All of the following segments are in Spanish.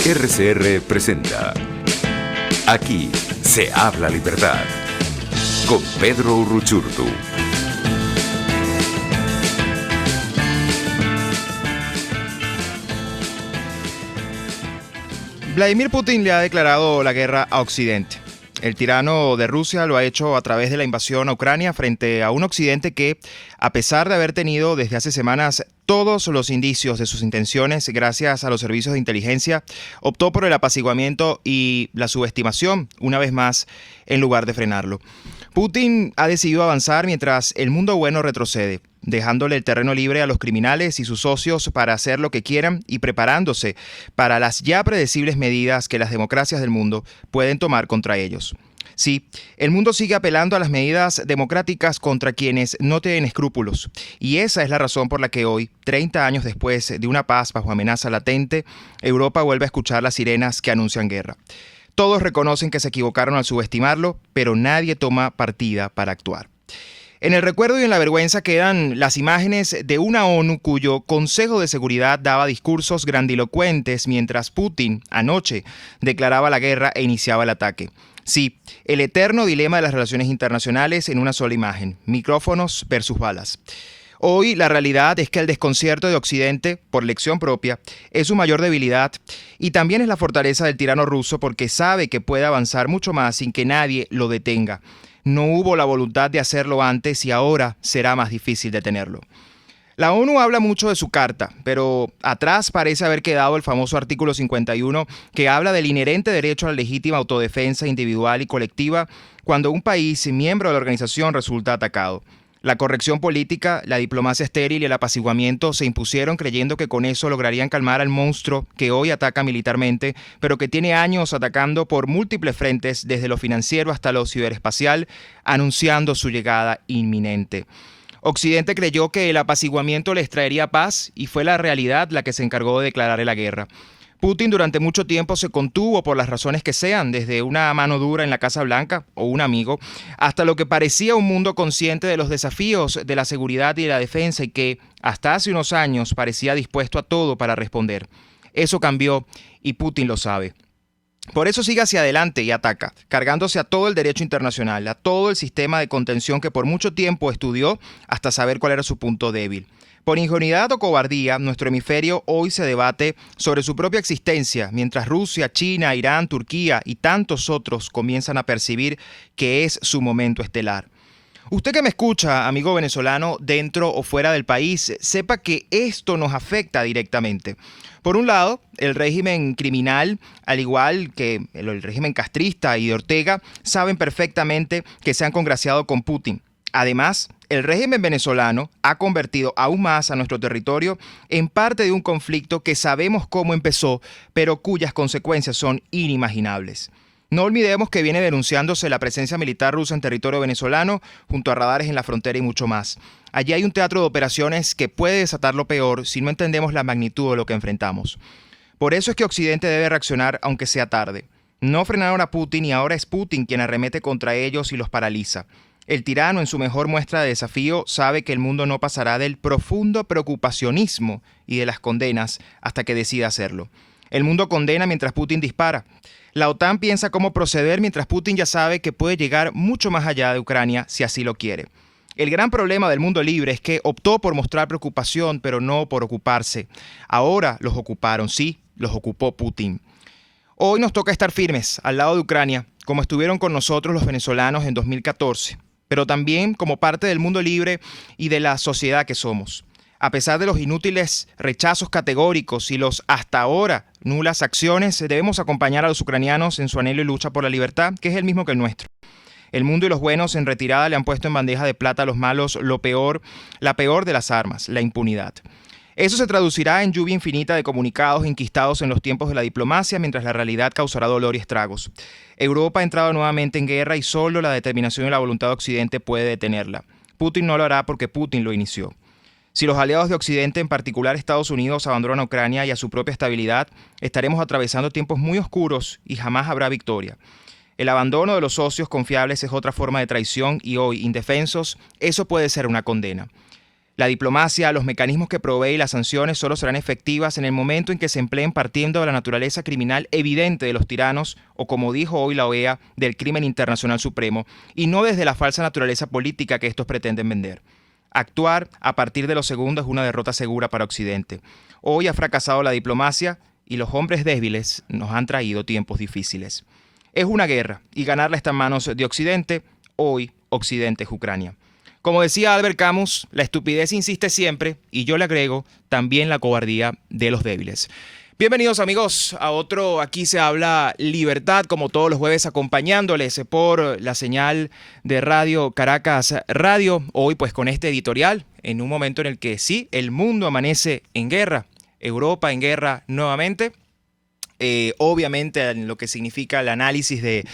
RCR presenta Aquí se habla libertad con Pedro Urruchurtu. Vladimir Putin le ha declarado la guerra a Occidente. El tirano de Rusia lo ha hecho a través de la invasión a Ucrania frente a un Occidente que, a pesar de haber tenido desde hace semanas todos los indicios de sus intenciones gracias a los servicios de inteligencia, optó por el apaciguamiento y la subestimación, una vez más, en lugar de frenarlo. Putin ha decidido avanzar mientras el mundo bueno retrocede, dejándole el terreno libre a los criminales y sus socios para hacer lo que quieran y preparándose para las ya predecibles medidas que las democracias del mundo pueden tomar contra ellos. Sí, el mundo sigue apelando a las medidas democráticas contra quienes no tienen escrúpulos, y esa es la razón por la que hoy, 30 años después de una paz bajo amenaza latente, Europa vuelve a escuchar las sirenas que anuncian guerra. Todos reconocen que se equivocaron al subestimarlo, pero nadie toma partida para actuar. En el recuerdo y en la vergüenza quedan las imágenes de una ONU cuyo Consejo de Seguridad daba discursos grandilocuentes mientras Putin, anoche, declaraba la guerra e iniciaba el ataque. Sí, el eterno dilema de las relaciones internacionales en una sola imagen, micrófonos versus balas. Hoy la realidad es que el desconcierto de Occidente, por lección propia, es su mayor debilidad y también es la fortaleza del tirano ruso porque sabe que puede avanzar mucho más sin que nadie lo detenga. No hubo la voluntad de hacerlo antes y ahora será más difícil detenerlo. La ONU habla mucho de su carta, pero atrás parece haber quedado el famoso artículo 51 que habla del inherente derecho a la legítima autodefensa individual y colectiva cuando un país miembro de la organización resulta atacado. La corrección política, la diplomacia estéril y el apaciguamiento se impusieron creyendo que con eso lograrían calmar al monstruo que hoy ataca militarmente, pero que tiene años atacando por múltiples frentes desde lo financiero hasta lo ciberespacial, anunciando su llegada inminente. Occidente creyó que el apaciguamiento les traería paz y fue la realidad la que se encargó de declararle la guerra. Putin durante mucho tiempo se contuvo por las razones que sean, desde una mano dura en la Casa Blanca o un amigo, hasta lo que parecía un mundo consciente de los desafíos de la seguridad y de la defensa y que, hasta hace unos años, parecía dispuesto a todo para responder. Eso cambió y Putin lo sabe. Por eso sigue hacia adelante y ataca, cargándose a todo el derecho internacional, a todo el sistema de contención que por mucho tiempo estudió hasta saber cuál era su punto débil. Por ingenuidad o cobardía, nuestro hemisferio hoy se debate sobre su propia existencia, mientras Rusia, China, Irán, Turquía y tantos otros comienzan a percibir que es su momento estelar. Usted que me escucha, amigo venezolano, dentro o fuera del país, sepa que esto nos afecta directamente. Por un lado, el régimen criminal, al igual que el régimen castrista y de Ortega, saben perfectamente que se han congraciado con Putin. Además, el régimen venezolano ha convertido aún más a nuestro territorio en parte de un conflicto que sabemos cómo empezó, pero cuyas consecuencias son inimaginables. No olvidemos que viene denunciándose la presencia militar rusa en territorio venezolano, junto a radares en la frontera y mucho más. Allí hay un teatro de operaciones que puede desatar lo peor si no entendemos la magnitud de lo que enfrentamos. Por eso es que Occidente debe reaccionar aunque sea tarde. No frenaron a Putin y ahora es Putin quien arremete contra ellos y los paraliza. El tirano, en su mejor muestra de desafío, sabe que el mundo no pasará del profundo preocupacionismo y de las condenas hasta que decida hacerlo. El mundo condena mientras Putin dispara. La OTAN piensa cómo proceder mientras Putin ya sabe que puede llegar mucho más allá de Ucrania si así lo quiere. El gran problema del mundo libre es que optó por mostrar preocupación, pero no por ocuparse. Ahora los ocuparon, sí, los ocupó Putin. Hoy nos toca estar firmes al lado de Ucrania, como estuvieron con nosotros los venezolanos en 2014. Pero también como parte del mundo libre y de la sociedad que somos. A pesar de los inútiles rechazos categóricos y los hasta ahora nulas acciones, debemos acompañar a los ucranianos en su anhelo y lucha por la libertad, que es el mismo que el nuestro. El mundo y los buenos en retirada le han puesto en bandeja de plata a los malos la peor de las armas, la impunidad. Eso se traducirá en lluvia infinita de comunicados enquistados en los tiempos de la diplomacia, mientras la realidad causará dolor y estragos. Europa ha entrado nuevamente en guerra y solo la determinación y la voluntad de Occidente puede detenerla. Putin no lo hará porque Putin lo inició. Si los aliados de Occidente, en particular Estados Unidos, abandonan a Ucrania y a su propia estabilidad, estaremos atravesando tiempos muy oscuros y jamás habrá victoria. El abandono de los socios confiables es otra forma de traición y hoy, indefensos, eso puede ser una condena. La diplomacia, los mecanismos que provee y las sanciones solo serán efectivas en el momento en que se empleen partiendo de la naturaleza criminal evidente de los tiranos, o como dijo hoy la OEA, del crimen internacional supremo, y no desde la falsa naturaleza política que estos pretenden vender. Actuar a partir de lo segundo es una derrota segura para Occidente. Hoy ha fracasado la diplomacia y los hombres débiles nos han traído tiempos difíciles. Es una guerra y ganarla está en manos de Occidente. Hoy Occidente es Ucrania. Como decía Albert Camus, la estupidez insiste siempre y yo le agrego también la cobardía de los débiles. Bienvenidos amigos a otro Aquí se habla libertad, como todos los jueves acompañándoles por la señal de Radio Caracas Radio. Hoy pues con este editorial en un momento en el que sí, el mundo amanece en guerra, Europa en guerra nuevamente. Obviamente en lo que significa el análisis de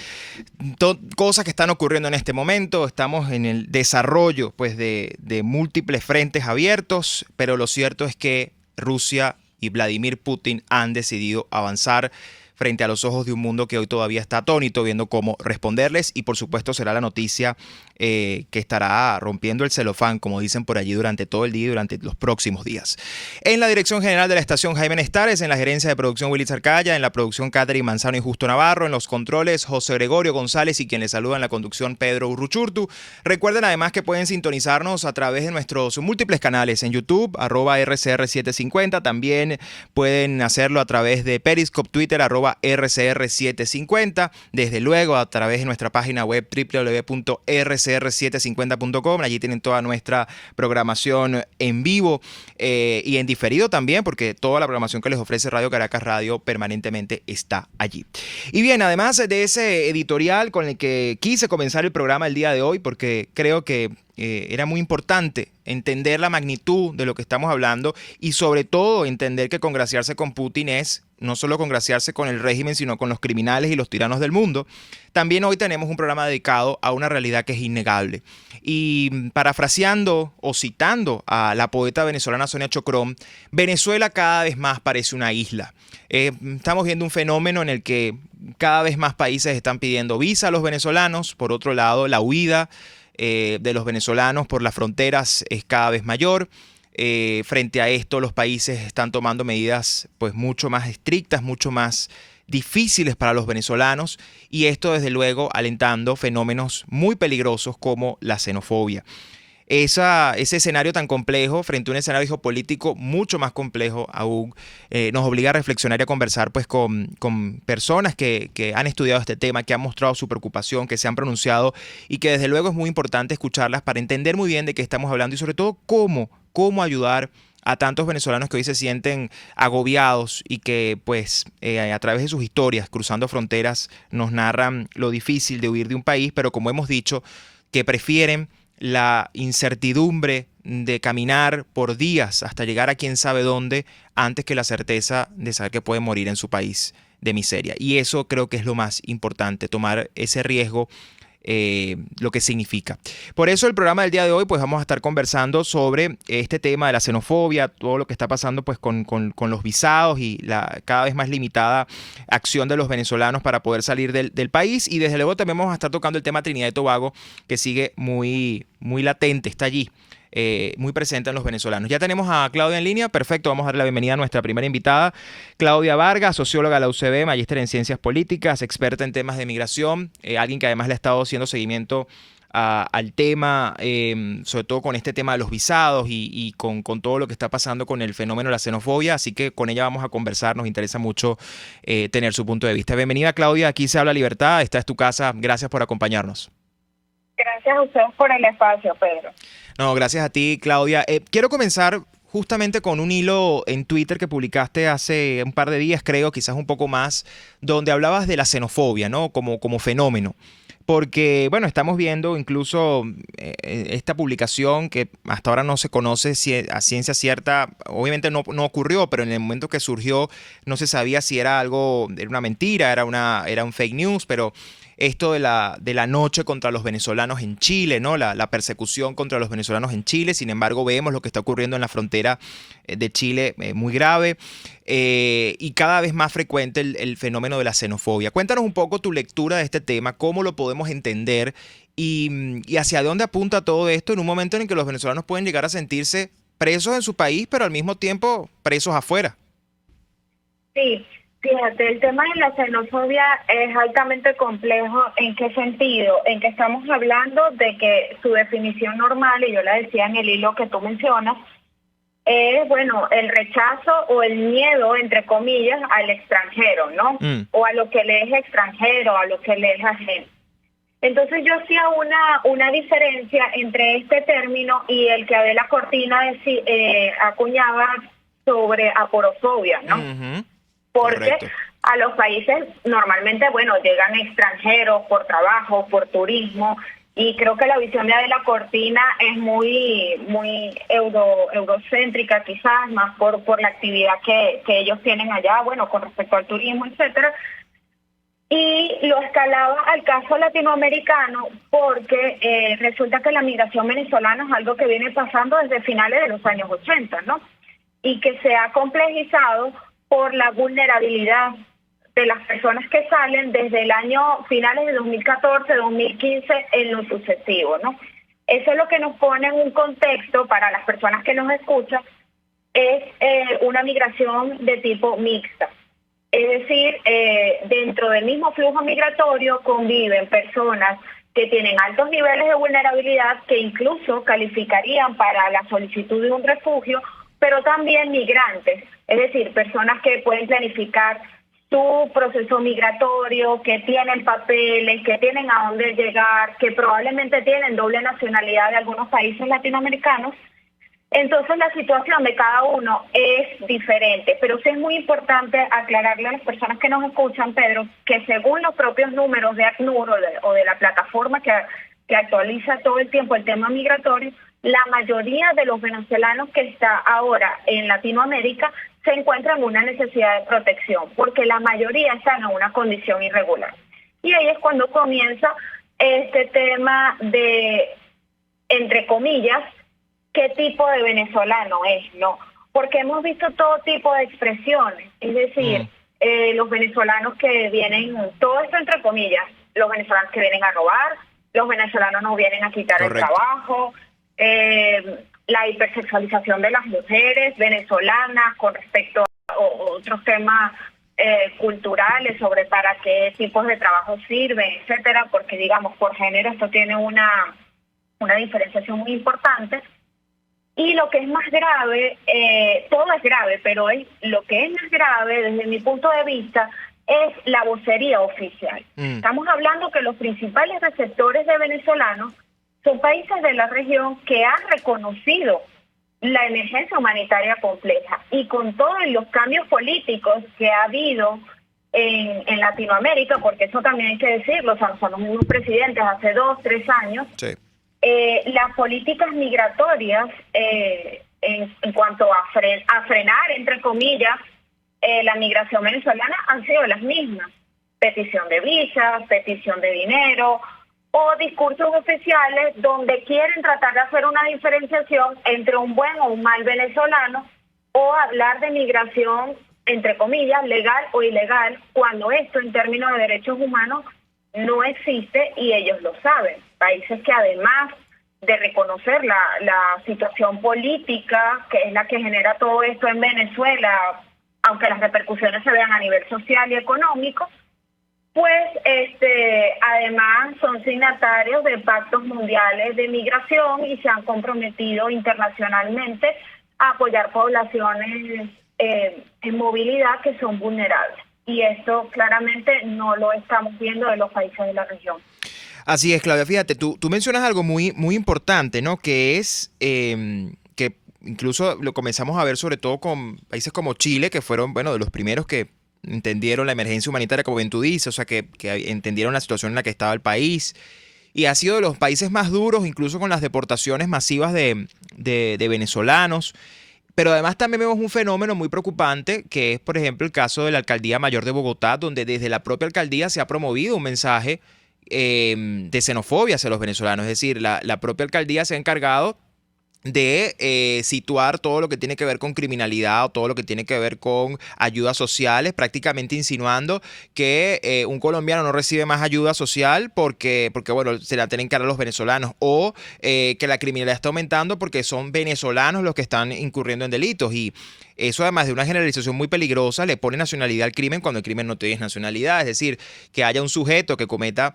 cosas que están ocurriendo en este momento. Estamos en el desarrollo pues, de múltiples frentes abiertos, pero lo cierto es que Rusia y Vladimir Putin han decidido avanzar frente a los ojos de un mundo que hoy todavía está atónito viendo cómo responderles, y por supuesto será la noticia que estará rompiendo el celofán, como dicen por allí, durante todo el día y durante los próximos días. En la dirección general de la estación, Jaime Nestares; en la gerencia de producción, Willy Zarcaya; en la producción, Catherine Manzano y Justo Navarro; en los controles, José Gregorio González, y quien les saluda en la conducción, Pedro Urruchurtu. Recuerden además que pueden sintonizarnos a través de nuestros múltiples canales en YouTube, @RCR750, también pueden hacerlo a través de Periscope, Twitter, @RCR750, desde luego a través de nuestra página web www.rcr750.com. Allí tienen toda nuestra programación en vivo y en diferido también, porque toda la programación que les ofrece Radio Caracas Radio permanentemente está allí. Y bien, además de ese editorial con el que quise comenzar el programa el día de hoy, porque creo que era muy importante entender la magnitud de lo que estamos hablando y sobre todo entender que congraciarse con Putin es no solo congraciarse con el régimen, sino con los criminales y los tiranos del mundo. También hoy tenemos un programa dedicado a una realidad que es innegable. Y parafraseando o citando a la poeta venezolana Sonia Chocrón, Venezuela cada vez más parece una isla. Estamos viendo un fenómeno en el que cada vez más países están pidiendo visa a los venezolanos. Por otro lado, la huida de los venezolanos por las fronteras es cada vez mayor. Frente a esto, los países están tomando medidas pues mucho más estrictas, mucho más difíciles para los venezolanos, y esto desde luego alentando fenómenos muy peligrosos como la xenofobia. Ese escenario tan complejo, frente a un escenario geopolítico mucho más complejo aún, nos obliga a reflexionar y a conversar pues, con personas que han estudiado este tema, que han mostrado su preocupación, que se han pronunciado, y que desde luego es muy importante escucharlas para entender muy bien de qué estamos hablando y sobre todo cómo ayudar a tantos venezolanos que hoy se sienten agobiados y que pues a través de sus historias cruzando fronteras nos narran lo difícil de huir de un país, pero como hemos dicho, que prefieren la incertidumbre de caminar por días hasta llegar a quién sabe dónde antes que la certeza de saber que pueden morir en su país de miseria. Y eso creo que es lo más importante, tomar ese riesgo, lo que significa. Por eso el programa del día de hoy pues vamos a estar conversando sobre este tema de la xenofobia, todo lo que está pasando pues con los visados y la cada vez más limitada acción de los venezolanos para poder salir del país, y desde luego también vamos a estar tocando el tema Trinidad y Tobago, que sigue muy latente, está allí. Muy presente en los venezolanos. Ya tenemos a Claudia en línea. Perfecto, vamos a darle la bienvenida a nuestra primera invitada, Claudia Vargas, socióloga de la UCB, magíster en ciencias políticas, experta en temas de migración, alguien que además le ha estado haciendo seguimiento al tema, sobre todo con este tema de los visados y con todo lo que está pasando con el fenómeno de la xenofobia, así que con ella vamos a conversar. Nos interesa mucho tener su punto de vista. Bienvenida, Claudia, aquí se habla libertad, esta es tu casa, gracias por acompañarnos. Gracias a ustedes por el espacio, Pedro. No, gracias a ti, Claudia. Quiero comenzar justamente con un hilo en Twitter que publicaste hace un par de días, creo, quizás un poco más, donde hablabas de la xenofobia, ¿no? Como fenómeno. Porque, bueno, estamos viendo incluso esta publicación que hasta ahora no se conoce a ciencia cierta. Obviamente no ocurrió, pero en el momento que surgió no se sabía si era una mentira, era un fake news, pero esto de la noche contra los venezolanos en Chile, ¿no? La persecución contra los venezolanos en Chile. Sin embargo, vemos lo que está ocurriendo en la frontera de Chile, muy grave, y cada vez más frecuente el fenómeno de la xenofobia. Cuéntanos un poco tu lectura de este tema, cómo lo podemos entender y hacia dónde apunta todo esto en un momento en el que los venezolanos pueden llegar a sentirse presos en su país, pero al mismo tiempo presos afuera. Sí, fíjate, el tema de la xenofobia es altamente complejo. ¿En qué sentido? En que estamos hablando de que su definición normal, y yo la decía en el hilo que tú mencionas, es, bueno, el rechazo o el miedo, entre comillas, al extranjero, ¿no? O a lo que le es extranjero, a lo que le es ajeno. Entonces yo hacía una diferencia entre este término y el que Adela Cortina acuñaba sobre aporofobia, ¿no? Porque Correcto. a los países normalmente, bueno, llegan extranjeros por trabajo, por turismo, y creo que la visión de Adela Cortina es muy eurocéntrica, quizás más por la actividad que ellos tienen allá, bueno, con respecto al turismo, etcétera. Y lo escalaba al caso latinoamericano porque resulta que la migración venezolana es algo que viene pasando desde finales de los años 80, ¿no? Y que se ha complejizado por la vulnerabilidad de las personas que salen desde el año finales de 2014, 2015 en lo sucesivo, ¿no? Eso es lo que nos pone en un contexto para las personas que nos escuchan, es una migración de tipo mixta. Es decir, dentro del mismo flujo migratorio conviven personas que tienen altos niveles de vulnerabilidad que incluso calificarían para la solicitud de un refugio, pero también migrantes, es decir, personas que pueden planificar su proceso migratorio, que tienen papeles, que tienen a dónde llegar, que probablemente tienen doble nacionalidad de algunos países latinoamericanos. Entonces la situación de cada uno es diferente, pero sí es muy importante aclararle a las personas que nos escuchan, Pedro, que según los propios números de ACNUR o de la plataforma que actualiza todo el tiempo el tema migratorio, la mayoría de los venezolanos que está ahora en Latinoamérica se encuentran en una necesidad de protección, porque la mayoría están en una condición irregular. Y ahí es cuando comienza este tema de, entre comillas, qué tipo de venezolano es, ¿no? Porque hemos visto todo tipo de expresiones, es decir, los venezolanos que vienen, todo esto entre comillas, los venezolanos que vienen a robar, los venezolanos no vienen a quitar el trabajo, la hipersexualización de las mujeres venezolanas con respecto a otros temas culturales sobre para qué tipos de trabajo sirven, etcétera, porque digamos por género esto tiene una diferenciación muy importante. Y lo que es más grave, todo es grave, pero lo que es más grave desde mi punto de vista es la vocería oficial. Estamos hablando que los principales receptores de venezolanos son países de la región que han reconocido la emergencia humanitaria compleja, y con todos los cambios políticos que ha habido en Latinoamérica, porque eso también hay que decirlo, o sea, son los mismos presidentes hace 2, 3 años, sí. Las políticas migratorias en cuanto a frenar, entre comillas, la migración venezolana han sido las mismas. Petición de visas, petición de dinero o discursos oficiales donde quieren tratar de hacer una diferenciación entre un buen o un mal venezolano, o hablar de migración, entre comillas, legal o ilegal, cuando esto en términos de derechos humanos no existe y ellos lo saben. Países que además de reconocer la situación política, que es la que genera todo esto en Venezuela, aunque las repercusiones se vean a nivel social y económico, pues además son signatarios de pactos mundiales de migración y se han comprometido internacionalmente a apoyar poblaciones en movilidad que son vulnerables. Y esto claramente no lo estamos viendo de los países de la región. Así es, Claudia. Fíjate, tú mencionas algo muy importante, ¿no? Que es que incluso lo comenzamos a ver sobre todo con países como Chile, que fueron, bueno, de los primeros que entendieron la emergencia humanitaria, como bien tú dices, o sea, que entendieron la situación en la que estaba el país. Y ha sido de los países más duros, incluso con las deportaciones masivas de venezolanos. Pero además también vemos un fenómeno muy preocupante, que es, por ejemplo, el caso de la Alcaldía Mayor de Bogotá, donde desde la propia alcaldía se ha promovido un mensaje de xenofobia hacia los venezolanos. Es decir, la propia alcaldía se ha encargado de situar todo lo que tiene que ver con criminalidad o todo lo que tiene que ver con ayudas sociales, prácticamente insinuando que un colombiano no recibe más ayuda social porque bueno, se la tienen que dar a los venezolanos, o que la criminalidad está aumentando porque son venezolanos los que están incurriendo en delitos. Y eso, además de una generalización muy peligrosa, le pone nacionalidad al crimen cuando el crimen no tiene nacionalidad. Es decir, que haya un sujeto que cometa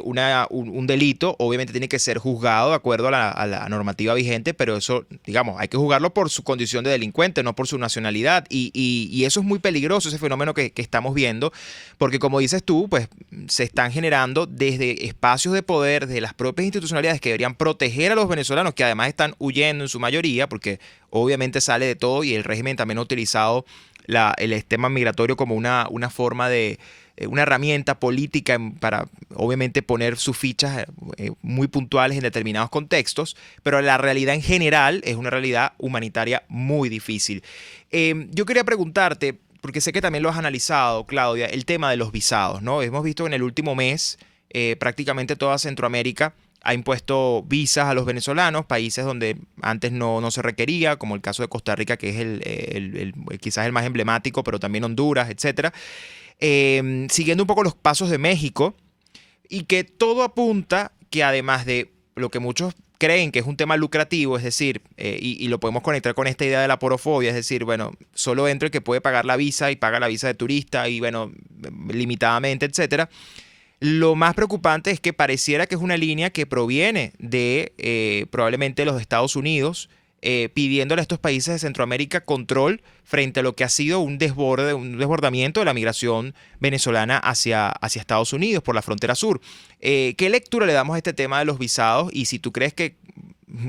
un delito, obviamente tiene que ser juzgado de acuerdo a la normativa vigente, pero eso, digamos, hay que juzgarlo por su condición de delincuente, no por su nacionalidad. Y eso es muy peligroso, ese fenómeno que estamos viendo, porque como dices tú, pues se están generando desde espacios de poder, desde las propias institucionalidades que deberían proteger a los venezolanos, que además están huyendo en su mayoría, porque obviamente sale de todo, y el régimen también ha utilizado el tema migratorio como una forma de una herramienta política para obviamente poner sus fichas muy puntuales en determinados contextos, pero la realidad en general es una realidad humanitaria muy difícil. Yo quería preguntarte, porque sé que también lo has analizado, Claudia, el tema de los visados, ¿no? Hemos visto en el último mes prácticamente toda Centroamérica ha impuesto visas a los venezolanos, países donde antes no se requería, como el caso de Costa Rica, que es quizás el más emblemático, pero también Honduras, etcétera. Siguiendo un poco los pasos de México, y que todo apunta que, además de lo que muchos creen que es un tema lucrativo, es decir, y lo podemos conectar con esta idea de la porofobia, es decir, bueno, solo entra el que puede pagar la visa y paga la visa de turista y, bueno, limitadamente, etcétera. Lo más preocupante es que pareciera que es una línea que proviene de probablemente los Estados Unidos, pidiéndole a estos países de Centroamérica control frente a lo que ha sido un desbordamiento de la migración venezolana hacia Estados Unidos por la frontera sur. ¿Qué lectura le damos a este tema de los visados? Y si tú crees que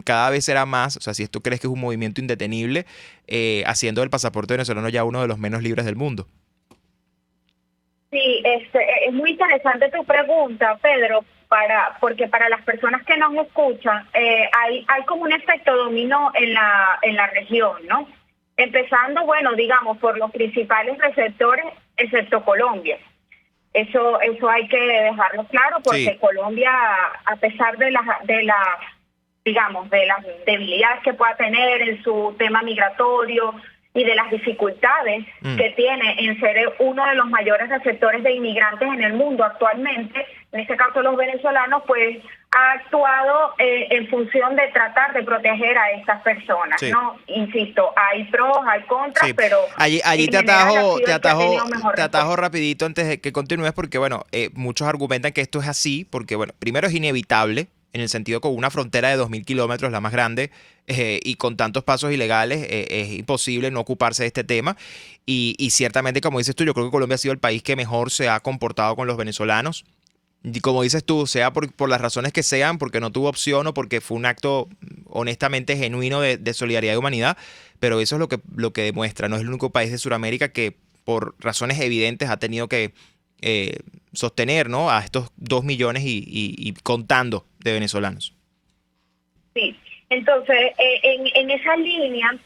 cada vez será más, o sea, si esto crees que es un movimiento indetenible, haciendo del pasaporte venezolano ya uno de los menos libres del mundo. Sí, es muy interesante tu pregunta, Pedro, porque para las personas que nos escuchan, hay como un efecto dominó en la región, ¿no? Empezando, bueno, digamos, por los principales receptores, excepto Colombia. Eso hay que dejarlo claro, porque sí, Colombia, a pesar de las debilidades que pueda tener en su tema migratorio y de las dificultades que tiene en ser uno de los mayores receptores de inmigrantes en el mundo actualmente, en este caso los venezolanos, pues ha actuado en función de tratar de proteger a estas personas, sí, ¿no? Insisto, hay pros, hay contras, sí, pero allí te atajo rapidito antes de que continúes, porque bueno, muchos argumentan que esto es así, porque bueno, primero es inevitable, en el sentido con una frontera de 2.000 kilómetros, la más grande, y con tantos pasos ilegales, es imposible no ocuparse de este tema. Y ciertamente, como dices tú, yo creo que Colombia ha sido el país que mejor se ha comportado con los venezolanos. Y como dices tú, sea por las razones que sean, porque no tuvo opción o porque fue un acto honestamente genuino de solidaridad y humanidad, pero eso es lo que demuestra. No es el único país de Sudamérica que, por razones evidentes, ha tenido que sostener, ¿no?, a estos 2 millones y contando de venezolanos. Sí, entonces en esa línea,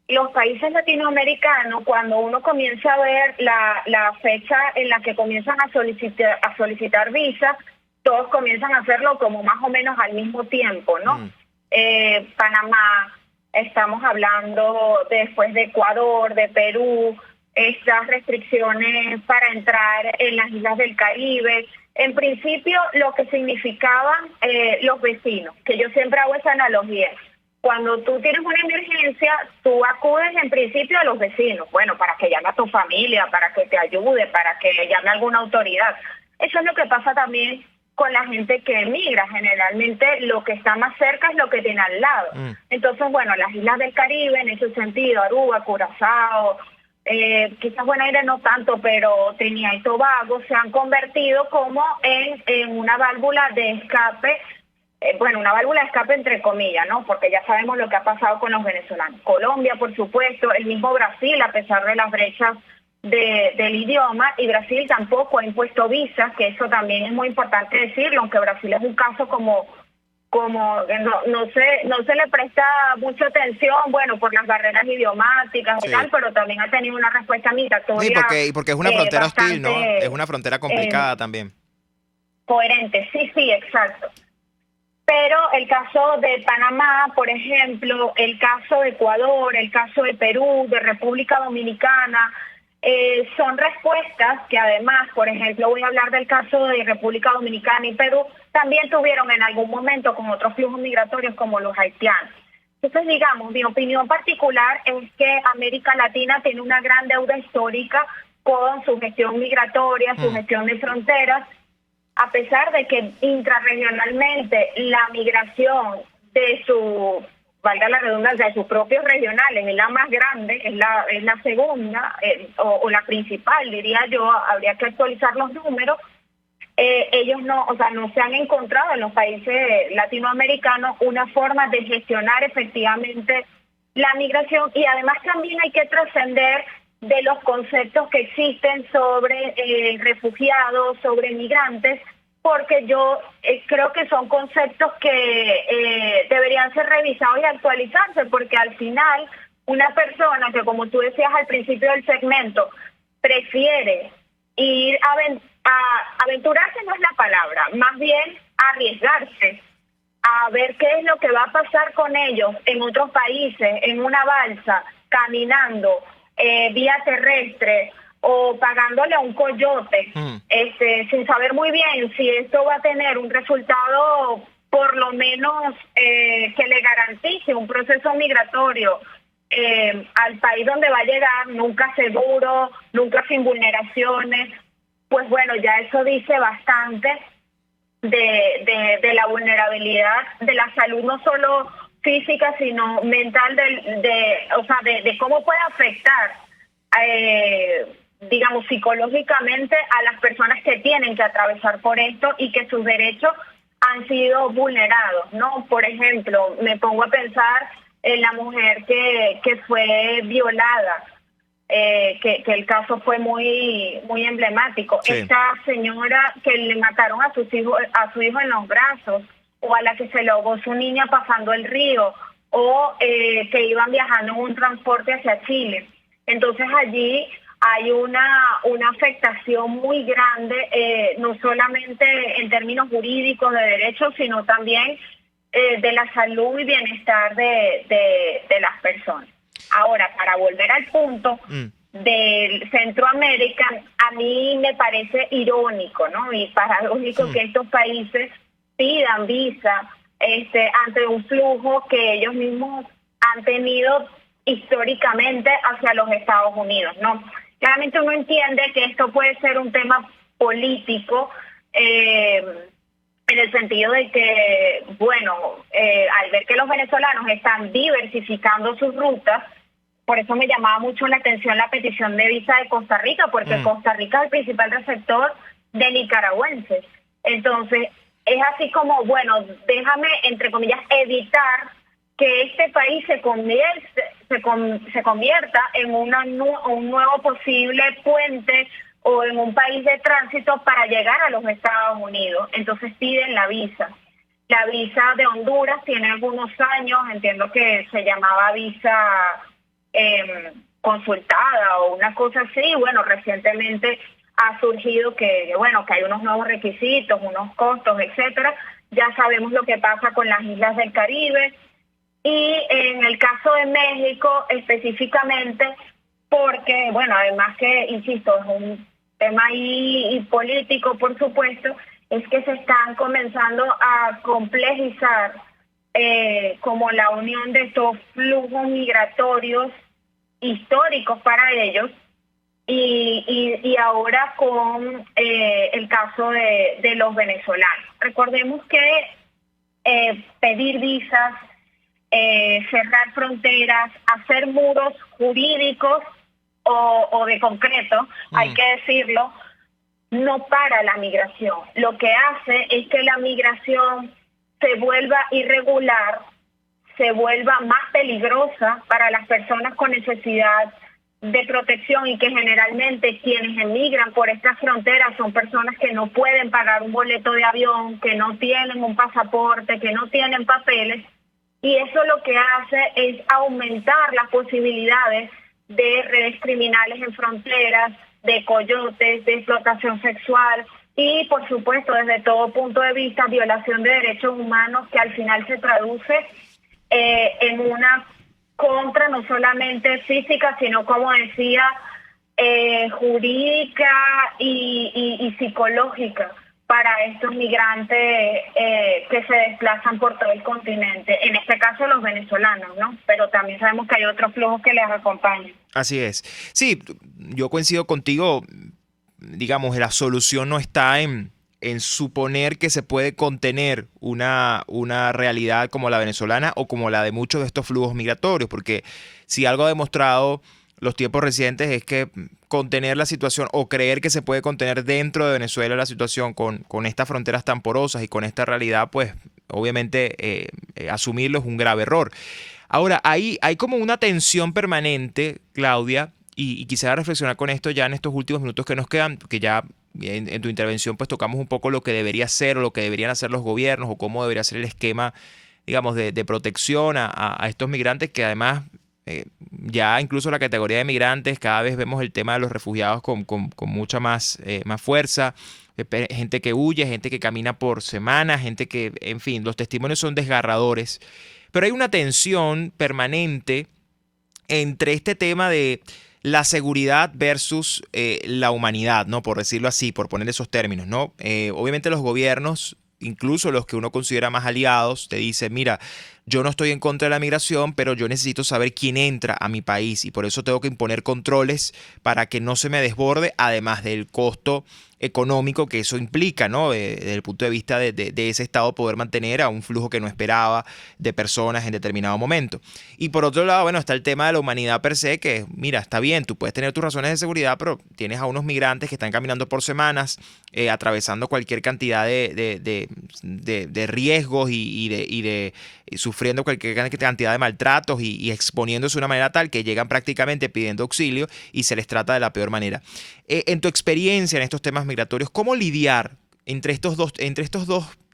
los países latinoamericanos, cuando uno comienza a ver la fecha en la que comienzan a solicitar visas, todos comienzan a hacerlo como más o menos al mismo tiempo, ¿no? Panamá, estamos hablando después de Ecuador, de Perú, estas restricciones para entrar en las islas del Caribe. En principio, lo que significaban los vecinos, que yo siempre hago esa analogía. Cuando tú tienes una emergencia, tú acudes en principio a los vecinos, bueno, para que llame a tu familia, para que te ayude, para que llame a alguna autoridad. Eso es lo que pasa también con la gente que emigra. Generalmente lo que está más cerca es lo que tiene al lado. Entonces, bueno, las islas del Caribe, en ese sentido, Aruba, Curazao, quizás Bonaire no tanto, pero Trinidad y Tobago se han convertido como en una válvula de escape, una válvula de escape entre comillas, ¿no? Porque ya sabemos lo que ha pasado con los venezolanos. Colombia, por supuesto, el mismo Brasil, a pesar de las brechas del idioma, y Brasil tampoco ha impuesto visas, que eso también es muy importante decirlo, aunque Brasil es un caso como no se le presta mucha atención, bueno, por las barreras idiomáticas y tal, pero también ha tenido una respuesta migratoria. Sí, porque es una frontera hostil, ¿no? Es una frontera complicada también. Coherente, sí, sí, exacto. Pero el caso de Panamá, por ejemplo, el caso de Ecuador, el caso de Perú, de República Dominicana, son respuestas que además, por ejemplo, voy a hablar del caso de República Dominicana y Perú, también tuvieron en algún momento con otros flujos migratorios como los haitianos. Entonces, digamos, mi opinión particular es que América Latina tiene una gran deuda histórica con su gestión migratoria, su gestión de fronteras, a pesar de que intrarregionalmente la migración de su, valga la redundancia, de sus propios regionales es la más grande, es la segunda o la principal, diría yo, habría que actualizar los números. Ellos no se han encontrado en los países latinoamericanos una forma de gestionar efectivamente la migración, y además también hay que trascender de los conceptos que existen sobre refugiados, sobre migrantes, porque yo creo que son conceptos que deberían ser revisados y actualizarse, porque al final una persona que, como tú decías al principio del segmento, prefiere ir a aventurarse, no es la palabra, más bien arriesgarse a ver qué es lo que va a pasar con ellos en otros países, en una balsa, caminando, vía terrestre o pagándole a un coyote, sin saber muy bien si esto va a tener un resultado por lo menos que le garantice un proceso migratorio al país donde va a llegar, nunca seguro, nunca sin vulneraciones. Pues bueno, ya eso dice bastante de la vulnerabilidad de la salud, no solo física, sino mental, de cómo puede afectar, digamos, psicológicamente a las personas que tienen que atravesar por esto y que sus derechos han sido vulnerados, ¿no? Por ejemplo, me pongo a pensar en la mujer que fue violada, que el caso fue muy emblemático. Sí. Esta señora que le mataron a su hijo en los brazos, o a la que se le ahogó su niña pasando el río, o que iban viajando en un transporte hacia Chile. Entonces allí hay una afectación muy grande, no solamente en términos jurídicos de derechos, sino también de la salud y bienestar de las personas. Ahora, para volver al punto del Centroamérica, a mí me parece irónico, ¿no? Y paradójico que estos países pidan visa ante un flujo que ellos mismos han tenido históricamente hacia los Estados Unidos, ¿no? Claramente uno entiende que esto puede ser un tema político, en el sentido de que, bueno, al ver que los venezolanos están diversificando sus rutas, por eso me llamaba mucho la atención la petición de visa de Costa Rica, porque Costa Rica es el principal receptor de nicaragüenses. Entonces, es así como, bueno, déjame, entre comillas, evitar que este país se convierta en un nuevo posible puente o en un país de tránsito para llegar a los Estados Unidos. Entonces piden la visa. La visa de Honduras tiene algunos años, entiendo que se llamaba visa consultada o una cosa así. Bueno, recientemente ha surgido que hay unos nuevos requisitos, unos costos, etcétera. Ya sabemos lo que pasa con las islas del Caribe. Y en el caso de México específicamente, porque, bueno, además que, insisto, es un tema ahí político, por supuesto, es que se están comenzando a complejizar como la unión de estos flujos migratorios históricos para ellos, y ahora con el caso de los venezolanos. Recordemos que pedir visas, cerrar fronteras, hacer muros jurídicos o de concreto, hay que decirlo, no para la migración. Lo que hace es que la migración se vuelva irregular, se vuelva más peligrosa para las personas con necesidad de protección, y que generalmente quienes emigran por estas fronteras son personas que no pueden pagar un boleto de avión, que no tienen un pasaporte, que no tienen papeles, y eso lo que hace es aumentar las posibilidades de redes criminales en fronteras, de coyotes, de explotación sexual, y por supuesto desde todo punto de vista violación de derechos humanos que al final se traduce en una contra no solamente física, sino como decía, jurídica y psicológica para estos migrantes que se desplazan por todo el continente, en este caso los venezolanos, ¿no? Pero también sabemos que hay otros flujos que les acompañan. Así es. Sí, yo coincido contigo, digamos, la solución no está en suponer que se puede contener una realidad como la venezolana o como la de muchos de estos flujos migratorios, porque si algo ha demostrado los tiempos recientes es que contener la situación o creer que se puede contener dentro de Venezuela la situación con estas fronteras tan porosas y con esta realidad, pues obviamente asumirlo es un grave error. Ahora, hay como una tensión permanente, Claudia, y quisiera reflexionar con esto ya en estos últimos minutos que nos quedan, que ya en tu intervención pues tocamos un poco lo que debería ser o lo que deberían hacer los gobiernos o cómo debería ser el esquema, digamos, de protección a estos migrantes que además ya incluso la categoría de migrantes, cada vez vemos el tema de los refugiados con mucha más fuerza, gente que huye, gente que camina por semanas, gente que, en fin, los testimonios son desgarradores, pero hay una tensión permanente entre este tema de la seguridad versus la humanidad, ¿no? Por decirlo así, por poner esos términos, ¿no? Obviamente los gobiernos, incluso los que uno considera más aliados, te dicen, mira, yo no estoy en contra de la migración, pero yo necesito saber quién entra a mi país y por eso tengo que imponer controles para que no se me desborde, además del costo económico que eso implica, ¿no? Desde el punto de vista de ese Estado poder mantener a un flujo que no esperaba de personas en determinado momento. Y por otro lado, bueno, está el tema de la humanidad per se, que mira, está bien, tú puedes tener tus razones de seguridad, pero tienes a unos migrantes que están caminando por semanas, atravesando cualquier cantidad de riesgos y sufriendo cualquier cantidad de maltratos y exponiéndose de una manera tal que llegan prácticamente pidiendo auxilio y se les trata de la peor manera. En tu experiencia en estos temas migratorios, ¿cómo lidiar entre estos dos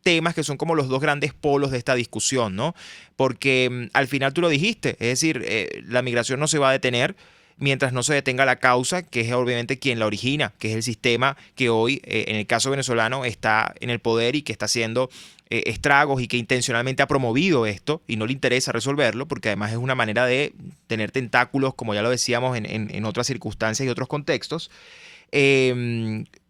temas que son como los dos grandes polos de esta discusión, ¿no? Porque al final tú lo dijiste, es decir, la migración no se va a detener mientras no se detenga la causa, que es obviamente quien la origina, que es el sistema que hoy, en el caso venezolano, está en el poder y que está haciendo estragos y que intencionalmente ha promovido esto y no le interesa resolverlo, porque además es una manera de tener tentáculos, como ya lo decíamos, en otras circunstancias y otros contextos.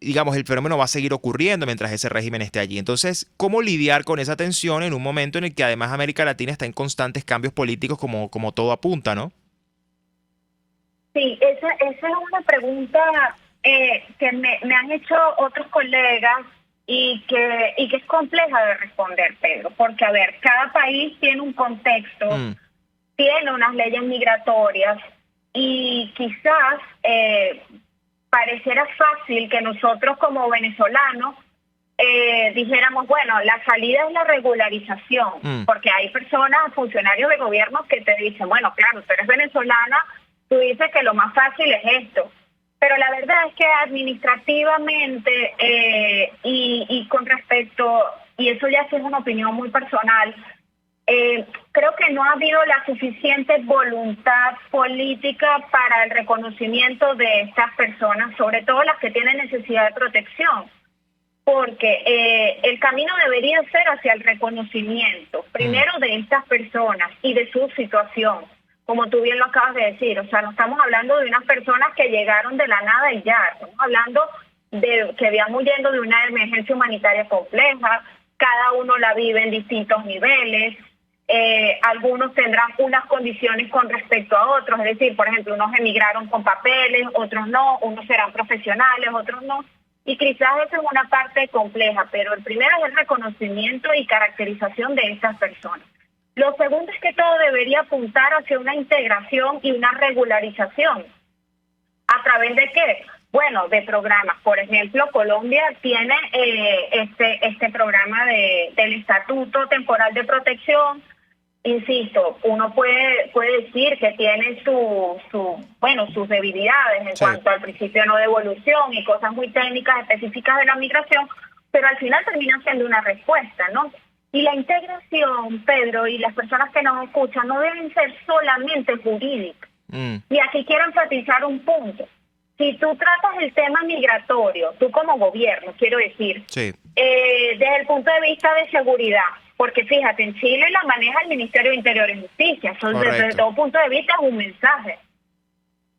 Digamos, el fenómeno va a seguir ocurriendo mientras ese régimen esté allí. Entonces, ¿cómo lidiar con esa tensión en un momento en el que además América Latina está en constantes cambios políticos como todo apunta, ¿no? Sí, esa es una pregunta que me han hecho otros colegas y que es compleja de responder, Pedro, porque, a ver, cada país tiene un contexto, tiene unas leyes migratorias y quizás pareciera fácil que nosotros como venezolanos dijéramos, bueno, la salida es la regularización, porque hay personas, funcionarios de gobierno que te dicen, bueno, claro, tú eres venezolana, tú dices que lo más fácil es esto. Pero la verdad es que administrativamente y con respecto, y eso ya sí es una opinión muy personal, creo que no ha habido la suficiente voluntad política para el reconocimiento de estas personas, sobre todo las que tienen necesidad de protección, porque el camino debería ser hacia el reconocimiento, primero de estas personas y de su situación. Como tú bien lo acabas de decir, o sea, no estamos hablando de unas personas que llegaron de la nada y ya, estamos hablando de que vean huyendo de una emergencia humanitaria compleja, cada uno la vive en distintos niveles, algunos tendrán unas condiciones con respecto a otros, es decir, por ejemplo, unos emigraron con papeles, otros no, unos serán profesionales, otros no, y quizás esa es una parte compleja, pero el primero es el reconocimiento y caracterización de estas personas. Lo segundo es que todo debería apuntar hacia una integración y una regularización. ¿A través de qué? Bueno, de programas. Por ejemplo, Colombia tiene este programa del Estatuto Temporal de Protección. Insisto, uno puede decir que tiene sus debilidades en cuanto al principio de no devolución y cosas muy técnicas específicas de la migración, pero al final termina siendo una respuesta, ¿no? Y la integración, Pedro, y las personas que nos escuchan no deben ser solamente jurídicas. Y aquí quiero enfatizar un punto. si tú tratas el tema migratorio, tú como gobierno, quiero decir, Sí. Desde el punto de vista de seguridad, porque fíjate, en Chile la maneja el Ministerio de Interior y Justicia, eso desde todo punto de vista es un mensaje,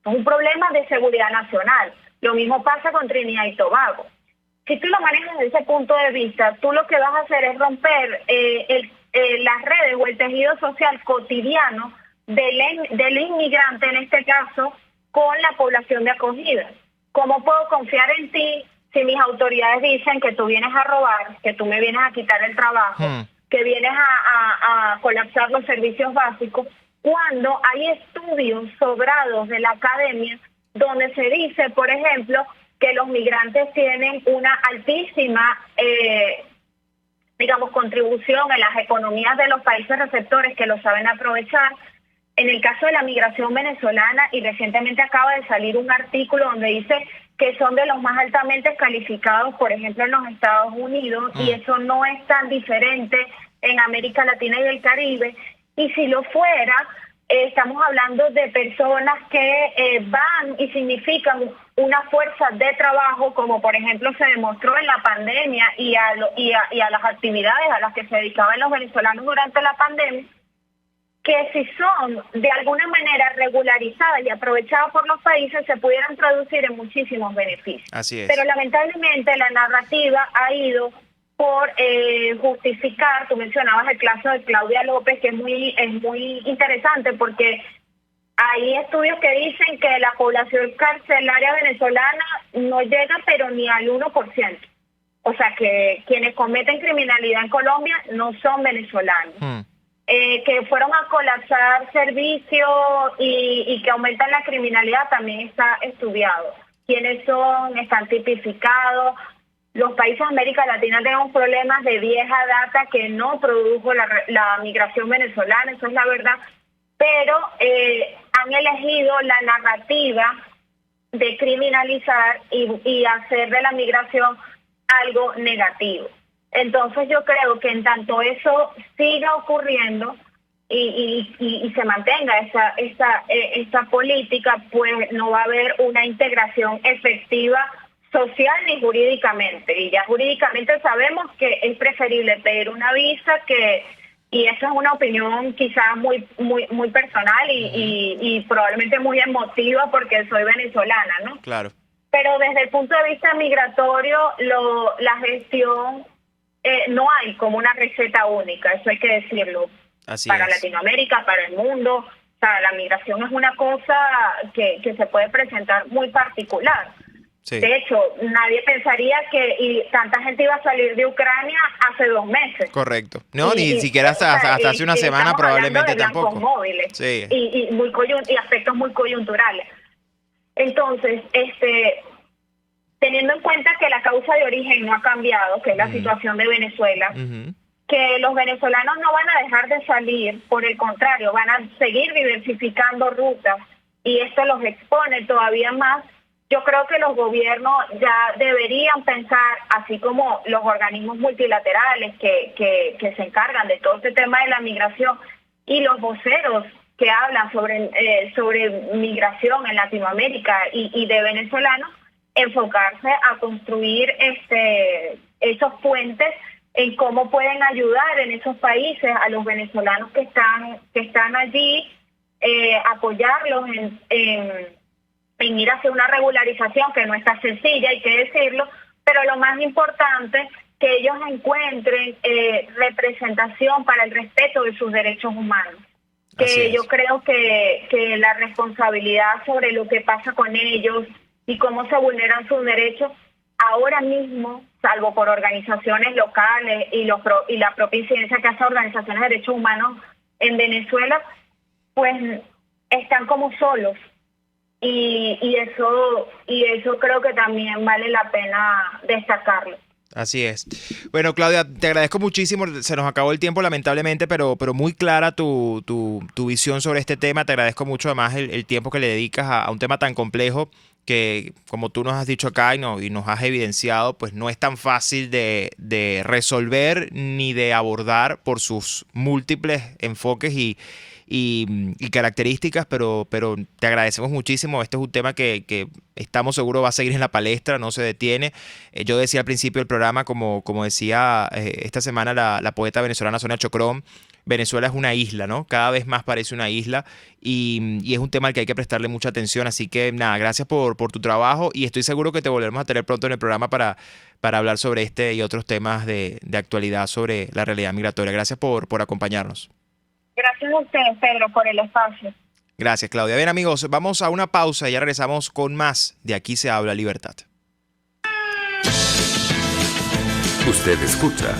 es un problema de seguridad nacional. Lo mismo pasa con Trinidad y Tobago. Si tú lo manejas desde ese punto de vista, tú lo que vas a hacer es romper las redes o el tejido social cotidiano del inmigrante, en este caso, con la población de acogida. ¿Cómo puedo confiar en ti si mis autoridades dicen que tú vienes a robar, que tú me vienes a quitar el trabajo, que vienes a colapsar los servicios básicos, cuando hay estudios sobrados de la academia donde se dice, por ejemplo, que los migrantes tienen una altísima, contribución en las economías de los países receptores que lo saben aprovechar? En el caso de la migración venezolana, y recientemente acaba de salir un artículo donde dice que son de los más altamente calificados, por ejemplo, en los Estados Unidos, y eso no es tan diferente en América Latina y el Caribe. Y si lo fuera, estamos hablando de personas que van y significan una fuerza de trabajo, como por ejemplo se demostró en la pandemia y a las actividades a las que se dedicaban los venezolanos durante la pandemia, que si son de alguna manera regularizadas y aprovechadas por los países, se pudieran traducir en muchísimos beneficios. Así es. Pero lamentablemente la narrativa ha ido por justificar. Tú mencionabas el caso de Claudia López, que es muy interesante, porque hay estudios que dicen que la población carcelaria venezolana no llega pero ni al 1%. O sea, que quienes cometen criminalidad en Colombia no son venezolanos. Que fueron a colapsar servicios y que aumentan la criminalidad también está estudiado. ¿Quiénes son? Están tipificados. Los países de América Latina tenemos problemas de vieja data que no produjo la migración venezolana, eso es la verdad, pero han elegido la narrativa de criminalizar y hacer de la migración algo negativo. Entonces yo creo que en tanto eso siga ocurriendo y se mantenga esta política, pues no va a haber una integración efectiva social ni jurídicamente. Y ya jurídicamente sabemos que es preferible pedir una visa y eso es una opinión quizás muy personal y probablemente muy emotiva porque soy venezolana, ¿no? Claro. Pero desde el punto de vista migratorio, la gestión... no hay como una receta única, eso hay que decirlo. Así para es. Latinoamérica, para el mundo. O sea, la migración es una cosa que se puede presentar muy particular. Sí. De hecho, nadie pensaría que tanta gente iba a salir de Ucrania hace 2 meses. Correcto. No, ni siquiera hasta hace una semana probablemente tampoco. Móviles, sí. Y aspectos muy coyunturales. Entonces, teniendo en cuenta que la causa de origen no ha cambiado, que es la situación de Venezuela, que los venezolanos no van a dejar de salir, por el contrario, van a seguir diversificando rutas y esto los expone todavía más. Yo creo que los gobiernos ya deberían pensar, así como los organismos multilaterales que se encargan de todo este tema de la migración y los voceros que hablan sobre migración en Latinoamérica y de venezolanos, enfocarse a construir esos puentes en cómo pueden ayudar en esos países a los venezolanos que están allí, apoyarlos en ir hacia una regularización que no está sencilla, hay que decirlo, pero lo más importante, que ellos encuentren representación para el respeto de sus derechos humanos. Que yo creo que la responsabilidad sobre lo que pasa con ellos y cómo se vulneran sus derechos ahora mismo, salvo por organizaciones locales y la propia incidencia que hace organizaciones de derechos humanos en Venezuela, pues están como solos. Y eso creo que también vale la pena destacarlo. Así es. Bueno, Claudia, te agradezco muchísimo. Se nos acabó el tiempo, lamentablemente, pero muy clara tu visión sobre este tema. Te agradezco mucho, además, el tiempo que le dedicas a un tema tan complejo que, como tú nos has dicho acá y nos has evidenciado, pues no es tan fácil de resolver ni de abordar por sus múltiples enfoques y y características, pero te agradecemos muchísimo. Este es un tema que estamos seguros va a seguir en la palestra, no se detiene. Yo decía al principio del programa, como decía esta semana la poeta venezolana Sonia Chocrón, Venezuela es una isla, ¿no? Cada vez más parece una isla y es un tema al que hay que prestarle mucha atención. Así que nada, gracias por tu trabajo y estoy seguro que te volveremos a tener pronto en el programa para hablar sobre este y otros temas de actualidad sobre la realidad migratoria. Gracias por acompañarnos. Gracias a ustedes, Pedro, por el espacio. Gracias, Claudia. Bien, amigos, vamos a una pausa y ya regresamos con más de Aquí se habla libertad. Usted escucha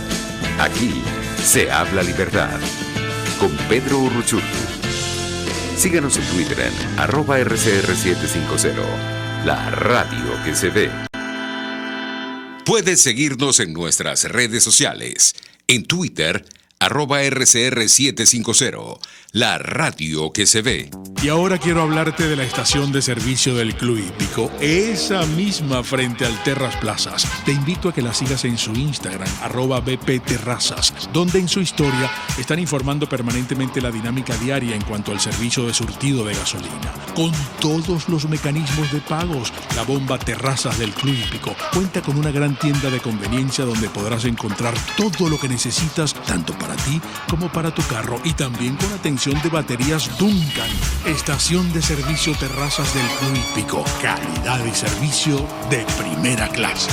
Aquí se habla libertad con Pedro Urruchurtu. Síganos en Twitter en @RCR750, la radio que se ve. Puedes seguirnos en nuestras redes sociales. En Twitter, @RCR750, la radio que se ve. Y ahora quiero hablarte de la estación de servicio del Club Hípico, esa misma frente al Terras Plazas. Te invito a que la sigas en su Instagram, @BPTerrazas, donde en su historia están informando permanentemente la dinámica diaria en cuanto al servicio de surtido de gasolina. Con todos los mecanismos de pagos, la bomba Terrazas del Club Hípico cuenta con una gran tienda de conveniencia donde podrás encontrar todo lo que necesitas, tanto para ti como para tu carro, y también con atención de baterías Duncan. Estación de servicio Terrazas del Club Hípico. Calidad y servicio de primera clase.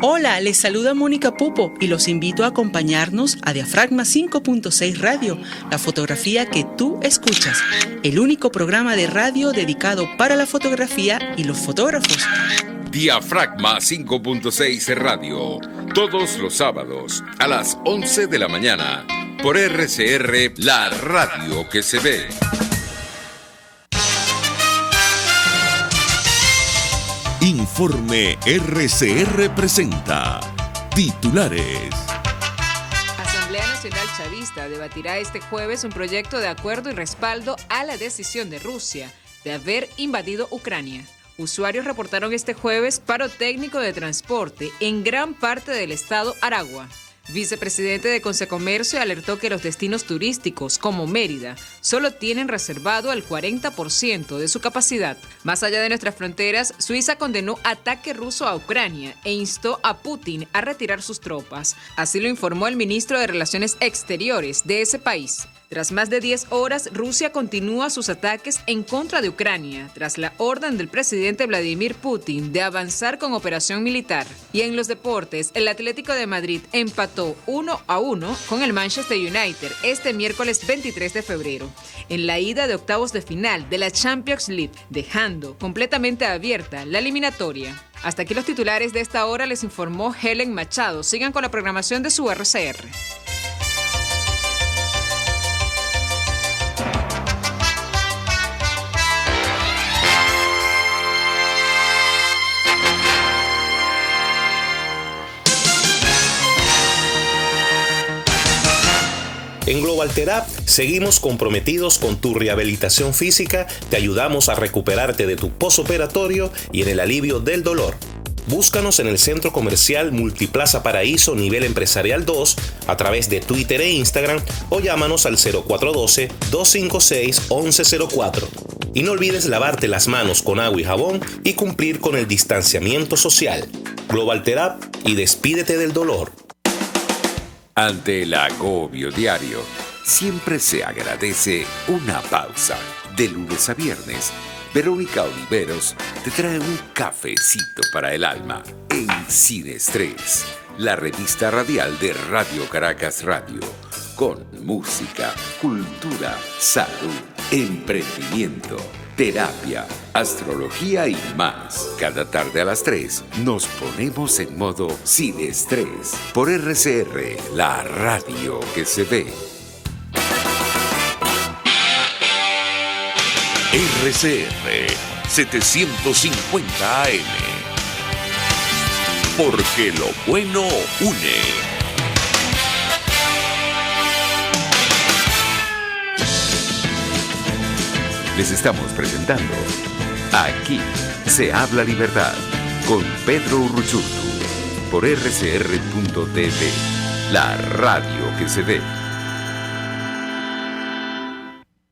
Hola, les saluda Mónica Pupo y los invito a acompañarnos a Diafragma 5.6 Radio, la fotografía que tú escuchas, el único programa de radio dedicado para la fotografía y los fotógrafos. Diafragma 5.6 Radio, todos los sábados a las 11 de la mañana, por RCR, la radio que se ve. Informe RCR presenta titulares. Asamblea Nacional Chavista debatirá este jueves un proyecto de acuerdo y respaldo a la decisión de Rusia de haber invadido Ucrania. Usuarios reportaron este jueves paro técnico de transporte en gran parte del estado Aragua. Vicepresidente de Consecomercio alertó que los destinos turísticos como Mérida solo tienen reservado el 40% de su capacidad. Más allá de nuestras fronteras, Suiza condenó ataque ruso a Ucrania e instó a Putin a retirar sus tropas. Así lo informó el ministro de Relaciones Exteriores de ese país. Tras más de 10 horas, Rusia continúa sus ataques en contra de Ucrania, tras la orden del presidente Vladimir Putin de avanzar con operación militar. Y en los deportes, el Atlético de Madrid empató 1-1 con el Manchester United este miércoles 23 de febrero, en la ida de octavos de final de la Champions League, dejando completamente abierta la eliminatoria. Hasta aquí los titulares de esta hora, les informó Helen Machado. Sigan con la programación de su RCR. En Global Therapy seguimos comprometidos con tu rehabilitación física, te ayudamos a recuperarte de tu posoperatorio y en el alivio del dolor. Búscanos en el Centro Comercial Multiplaza Paraíso Nivel Empresarial 2 a través de Twitter e Instagram o llámanos al 0412-256-1104. Y no olvides lavarte las manos con agua y jabón y cumplir con el distanciamiento social. Global Therapy y despídete del dolor. Ante el agobio diario, siempre se agradece una pausa. De lunes a viernes, Verónica Oliveros te trae un cafecito para el alma en Sin Estrés, la revista radial de Radio Caracas Radio, con música, cultura, salud, emprendimiento, terapia, astrología y más. Cada tarde a las 3 nos ponemos en modo Sin Estrés por RCR, la radio que se ve. RCR 750 AM. Porque lo bueno une. Les estamos presentando Aquí se habla libertad con Pedro Urruchurtu por RCR.tv, la radio que se ve.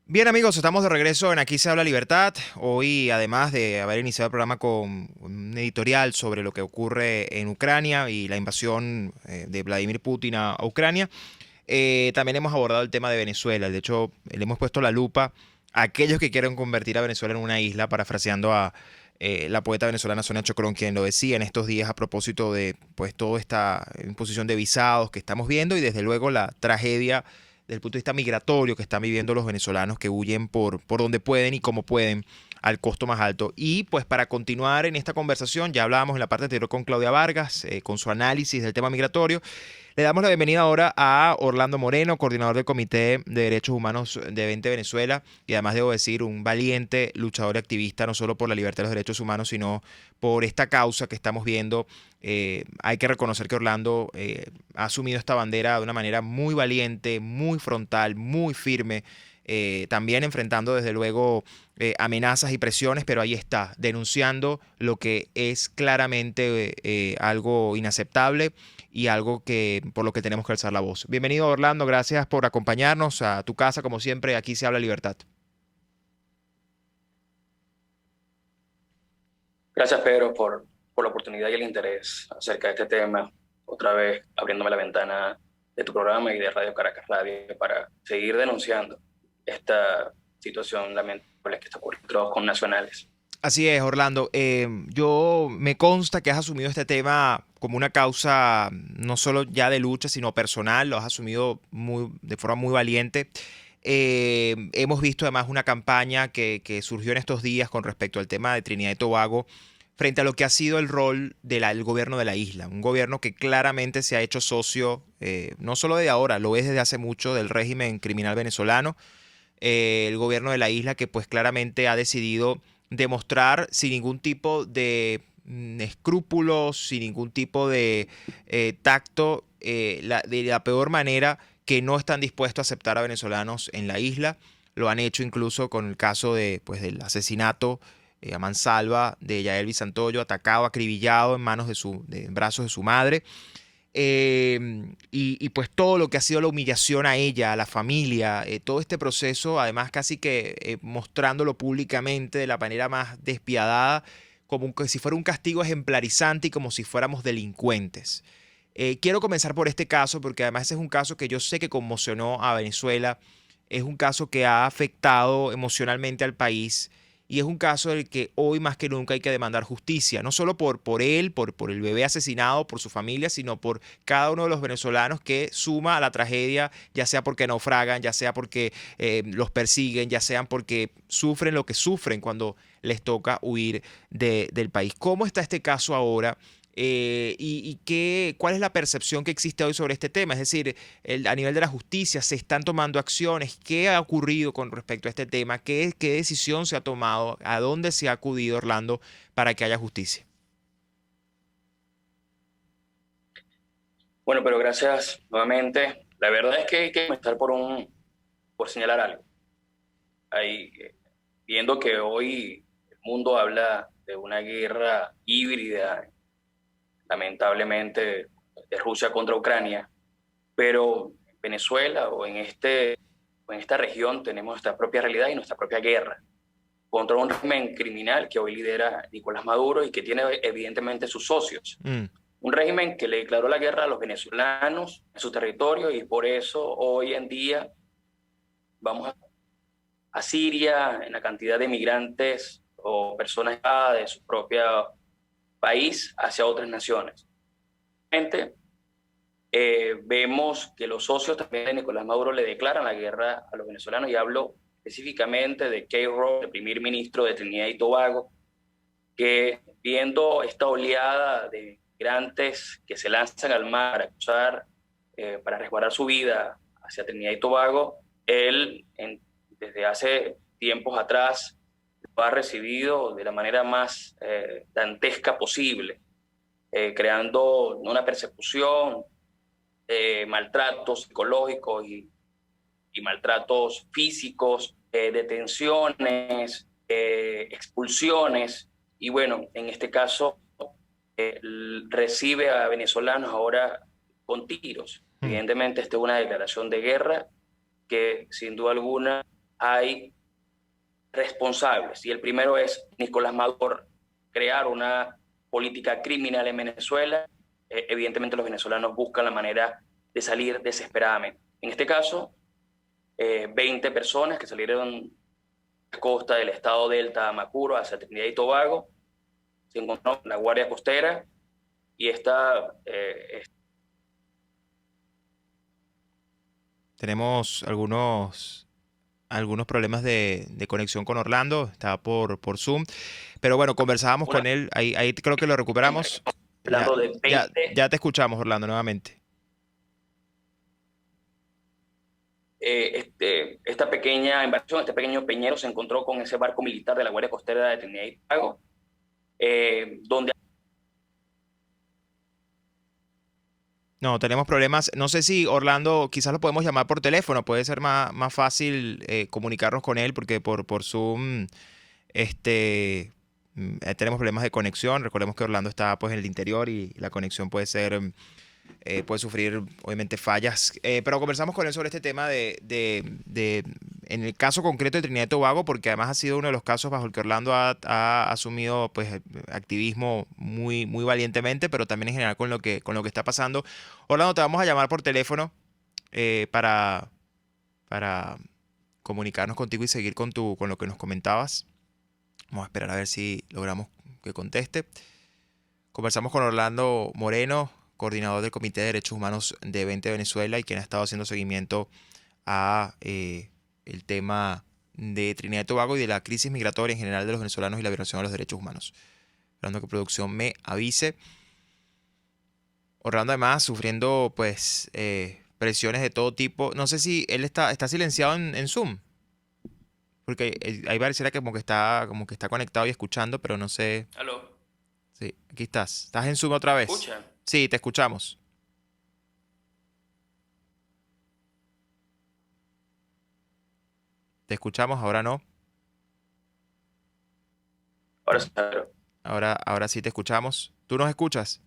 Bien amigos, estamos de regreso en Aquí se habla libertad. Hoy, además de haber iniciado el programa con un editorial sobre lo que ocurre en Ucrania y la invasión de Vladimir Putin a Ucrania, también hemos abordado el tema de Venezuela. De hecho, le hemos puesto la lupa a aquellos que quieren convertir a Venezuela en una isla, parafraseando a la poeta venezolana Sonia Chocrón, quien lo decía en estos días a propósito de pues toda esta imposición de visados que estamos viendo y desde luego la tragedia desde el punto de vista migratorio que están viviendo los venezolanos que huyen por donde pueden y como pueden al costo más alto. Y pues para continuar en esta conversación, ya hablábamos en la parte anterior con Claudia Vargas, con su análisis del tema migratorio. Le damos la bienvenida ahora a Orlando Moreno, coordinador del Comité de Derechos Humanos de 20 Venezuela, y además debo decir un valiente luchador y activista no solo por la libertad de los derechos humanos, sino por esta causa que estamos viendo. Hay que reconocer que Orlando ha asumido esta bandera de una manera muy valiente, muy frontal, muy firme, también enfrentando desde luego amenazas y presiones, pero ahí está, denunciando lo que es claramente algo inaceptable y algo que por lo que tenemos que alzar la voz. Bienvenido Orlando, gracias por acompañarnos a tu casa, como siempre, Aquí se habla libertad. Gracias Pedro por la oportunidad y el interés acerca de este tema, otra vez abriéndome la ventana de tu programa y de Radio Caracas Radio para seguir denunciando esta situación lamentable que está ocurriendo con nacionales. Así es, Orlando. Yo me consta que has asumido este tema como una causa no solo ya de lucha, sino personal. Lo has asumido de forma muy valiente. Hemos visto además una campaña que surgió en estos días con respecto al tema de Trinidad y Tobago frente a lo que ha sido el rol del gobierno de la isla. Un gobierno que claramente se ha hecho socio, no solo de ahora, lo es desde hace mucho, del régimen criminal venezolano. El gobierno de la isla que pues claramente ha decidido demostrar sin ningún tipo de escrúpulos, sin ningún tipo de tacto, de la peor manera, que no están dispuestos a aceptar a venezolanos en la isla. Lo han hecho incluso con el caso del asesinato a mansalva de Yaelvis Santoyo, atacado, acribillado en brazos de su madre. Y pues todo lo que ha sido la humillación a ella, a la familia, todo este proceso, además casi que mostrándolo públicamente de la manera más despiadada, como si fuera un castigo ejemplarizante y como si fuéramos delincuentes. Quiero comenzar por este caso porque además ese es un caso que yo sé que conmocionó a Venezuela, es un caso que ha afectado emocionalmente al país. Y es un caso del que hoy más que nunca hay que demandar justicia, no solo por él, por el bebé asesinado, por su familia, sino por cada uno de los venezolanos que suma a la tragedia, ya sea porque naufragan, ya sea porque los persiguen, ya sean porque sufren lo que sufren cuando les toca huir del país. ¿Cómo está este caso ahora? ¿Cuál es la percepción que existe hoy sobre este tema? Es decir, a nivel de la justicia, ¿se están tomando acciones? ¿Qué ha ocurrido con respecto a este tema? ¿Qué decisión se ha tomado? ¿A dónde se ha acudido, Orlando, para que haya justicia? Bueno, pero gracias nuevamente. La verdad es que hay que comenzar por señalar algo. Viendo que hoy el mundo habla de una guerra híbrida, lamentablemente, de Rusia contra Ucrania, pero en Venezuela o en esta región tenemos nuestra propia realidad y nuestra propia guerra contra un régimen criminal que hoy lidera Nicolás Maduro y que tiene evidentemente sus socios. Un régimen que le declaró la guerra a los venezolanos en su territorio y por eso hoy en día vamos a Siria en la cantidad de migrantes o personas de su propia país hacia otras naciones. Vemos que los socios también de Nicolás Maduro le declaran la guerra a los venezolanos y hablo específicamente de Kay Rowe, el primer ministro de Trinidad y Tobago, que viendo esta oleada de migrantes que se lanzan al mar para cruzar, para resguardar su vida hacia Trinidad y Tobago, él desde hace tiempos atrás lo ha recibido de la manera más dantesca posible, creando una persecución, maltratos psicológicos y maltratos físicos, detenciones, expulsiones, y bueno, en este caso recibe a venezolanos ahora con tiros. Evidentemente, esta es una declaración de guerra que, sin duda alguna, hay responsables. Y el primero es Nicolás Maduro, crear una política criminal en Venezuela. Evidentemente, los venezolanos buscan la manera de salir desesperadamente. En este caso, 20 personas que salieron de la costa del estado Delta a Macuro hacia Trinidad y Tobago, se encontró la Guardia Costera y Tenemos algunos problemas de conexión con Orlando, está por Zoom, pero bueno, conversábamos con él, ahí creo que lo recuperamos. hablando de 20. Ya te escuchamos, Orlando, nuevamente. Esta pequeña embarcación, este pequeño peñero se encontró con ese barco militar de la Guardia Costera de Trinidad y Tobago, donde... No, tenemos problemas. No sé si Orlando, quizás lo podemos llamar por teléfono, puede ser más fácil comunicarnos con él porque por Zoom tenemos problemas de conexión. Recordemos que Orlando está pues en el interior y la conexión puede sufrir obviamente fallas. Pero conversamos con él sobre este tema en el caso concreto de Trinidad y Tobago, porque además ha sido uno de los casos bajo el que Orlando ha asumido pues activismo muy valientemente, pero también en general con lo que está pasando. Orlando, te vamos a llamar por teléfono para comunicarnos contigo y seguir con lo que nos comentabas. Vamos a esperar a ver si logramos que conteste. Conversamos con Orlando Moreno, coordinador del Comité de Derechos Humanos de 20 Venezuela y quien ha estado haciendo seguimiento a el tema de Trinidad y Tobago y de la crisis migratoria en general de los venezolanos y la violación de los derechos humanos. Esperando que producción me avise. Orlando además sufriendo pues presiones de todo tipo. No sé si él está silenciado en Zoom. Porque ahí pareciera que como que está conectado y escuchando, pero no sé. ¿Aló? Sí, aquí estás. ¿Estás en Zoom otra vez? ¿Me escuchan? Sí, te escuchamos. Te escuchamos, ahora no. Ahora sí, claro. Ahora sí te escuchamos. ¿Tú nos escuchas?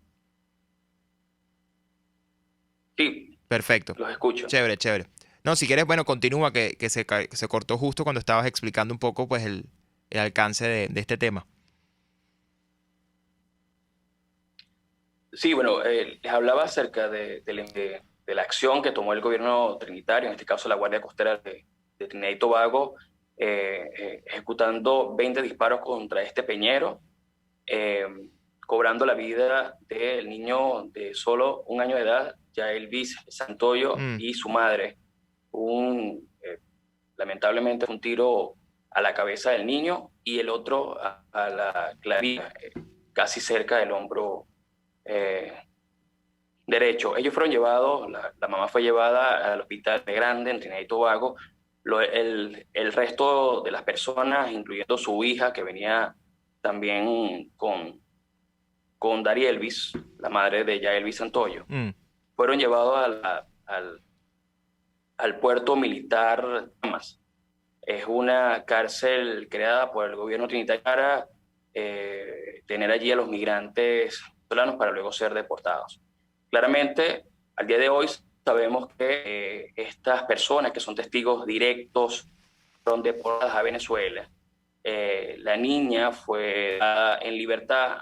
Sí, Perfecto. los escucho. Chévere. No, si quieres, bueno, continúa, que se cortó justo cuando estabas explicando un poco pues el alcance de este tema. Sí, bueno, les hablaba acerca de la acción que tomó el gobierno trinitario, en este caso la Guardia Costera de Trinidad y Tobago, ejecutando 20 disparos contra este peñero, cobrando la vida del niño de solo 1 año de edad, Yaelvis Santoyo, y su madre. Lamentablemente un tiro a la cabeza del niño y el otro a la clavija, casi cerca del hombro derecho. Ellos fueron llevados, la mamá fue llevada al hospital de Grande en Trinidad y Tobago. El resto de las personas, incluyendo su hija, que venía también con Darielvis, la madre de Yaelvis Santoyo, fueron llevados al puerto militar Damas. Es una cárcel creada por el gobierno trinitario para tener allí a los migrantes venezolanos para luego ser deportados. Claramente, al día de hoy sabemos que estas personas que son testigos directos fueron deportadas a Venezuela. La niña fue dada en libertad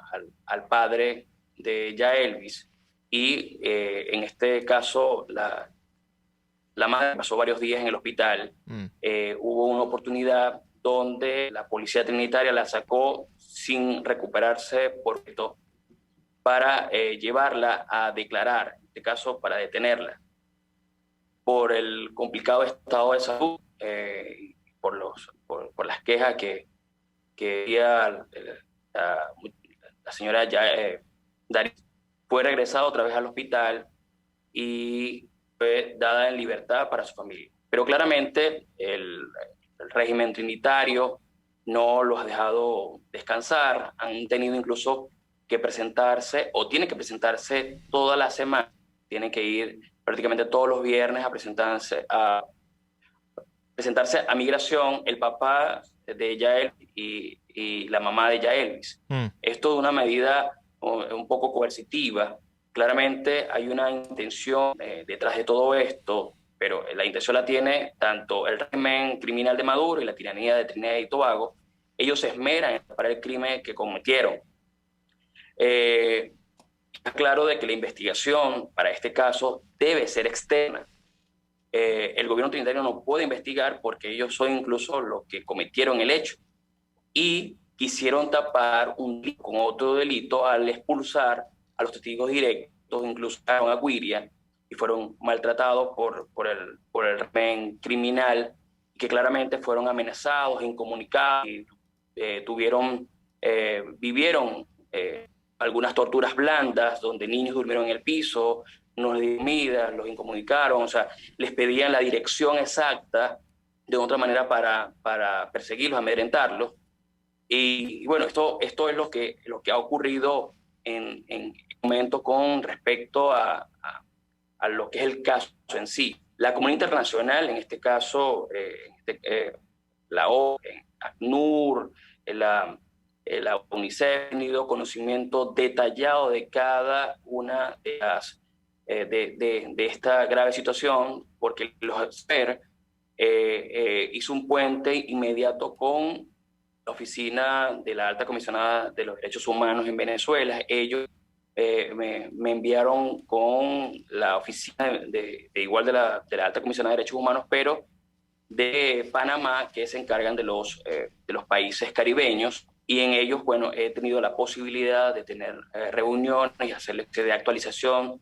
al padre de Yaelvis y en este caso la madre pasó varios días en el hospital. Hubo una oportunidad donde la policía trinitaria la sacó sin recuperarse por esto para llevarla a declarar, en este caso para detenerla. Por el complicado estado de salud, por las quejas que había la señora Dari, fue regresada otra vez al hospital y fue dada en libertad para su familia. Pero claramente el régimen trinitario no los ha dejado descansar, han tenido incluso que presentarse, o tienen que presentarse toda la semana, tienen que ir prácticamente todos los viernes a presentarse a migración, el papá de Yael y la mamá de Yaelvis. Esto es una medida un poco coercitiva Claramente hay una intención detrás de todo esto, pero la intención la tiene tanto el régimen criminal de Maduro y la tiranía de Trinidad y Tobago. Ellos se esmeran en tapar el crimen que cometieron. Está claro de que la investigación para este caso debe ser externa. El gobierno trinitario no puede investigar porque ellos son incluso los que cometieron el hecho y quisieron tapar un delito con otro delito al expulsar a los testigos directos, incluso a Guiria, y fueron maltratados por el régimen criminal, que claramente fueron amenazados, incomunicados, y vivieron algunas torturas blandas, donde niños durmieron en el piso, no les dieron comida, los incomunicaron, o sea, les pedían la dirección exacta de otra manera para perseguirlos, amedrentarlos. Y bueno, esto es lo que ha ocurrido en el momento con respecto a lo que es el caso en sí. La comunidad internacional, en este caso, la ONU, ACNUR, la UNICEF, ha tenido conocimiento detallado de cada una de las de esta grave situación, porque los hizo un puente inmediato con la oficina de la Alta Comisionada de los Derechos Humanos en Venezuela. Ellos me enviaron con la oficina de la Alta Comisionada de Derechos Humanos, pero de Panamá, que se encargan de los países caribeños, y en ellos, bueno, he tenido la posibilidad de tener reuniones y hacerles de actualización